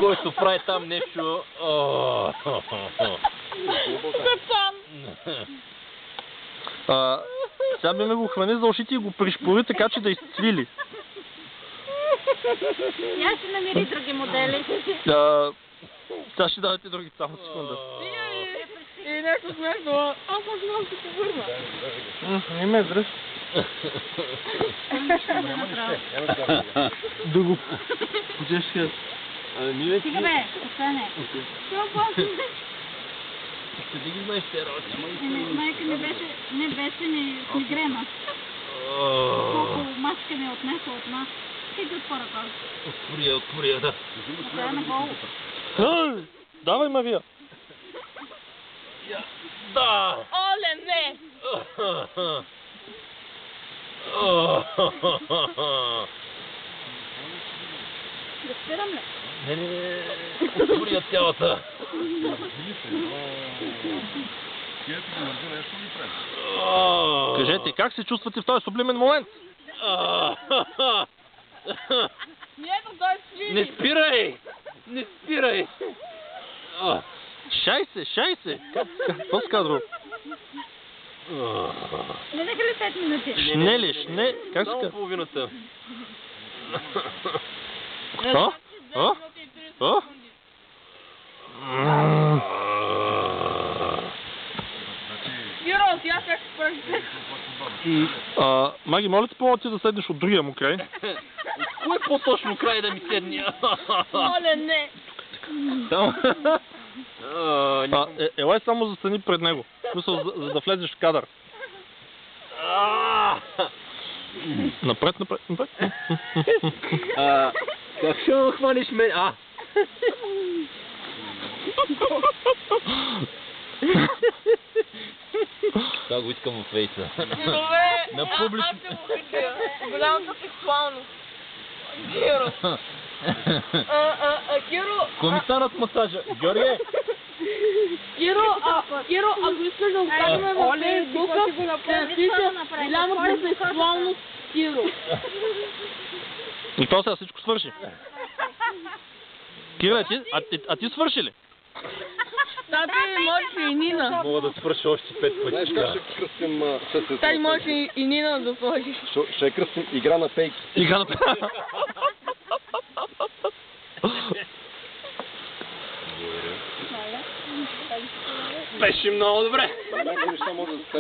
Който прави там нещо... Сега би ме го хвани за ушите и го пришпори така, че да изцвили. Я ще намери други модели. Сега ще дадете други, само секунда. И нещо смешно. Аз може много се повърна. Не ме дръж. Да го подешка. Стига бе, остане. Къде ги знаеш те работи? Майка ми не беше ми с мигрена. Колко мачка ми отнесла от нас. Ти го отвора този. Отвори я, да. Това е на голо. Давай, Мария. Да! Оле, не! Да спирам ли? Не. Отвори я цялата. Кажете, как се чувствате в този сублимен момент? Ето той свини! Не спирай! Не спирай! Шай се! Какво ска друго? Не нека ли 5 минути? Шне, как Само ска? половината. Геро, сега как се прави? Маги, моля ти помога ти да седнеш от другия му край. Кой по-точно край да ми седни? Оле, не! Елай само застани пред него. В смисъл, за да влезеш в кадър. Напред. Как ще ме хванеш мен? Това го искам в фейса. Герове! На публично. Аз се го хитя. Голямата сексуалност. Геро! Геро! Комисарът масажа. Георгие! Геро, ако искаш да останем в Фейсбука, ще напиша голямата сексуалност Геро. И то сега всичко свърши. Кира, ти свърши ли? Тати, можеш и Нина. Мога да свърша още 5 пъти. Знаеш как ще кръстим съседството? Тати, можеш и Нина да сложиш. Ще кръстим игра на пейки. Игра на... Беше много добре. Някои неща може да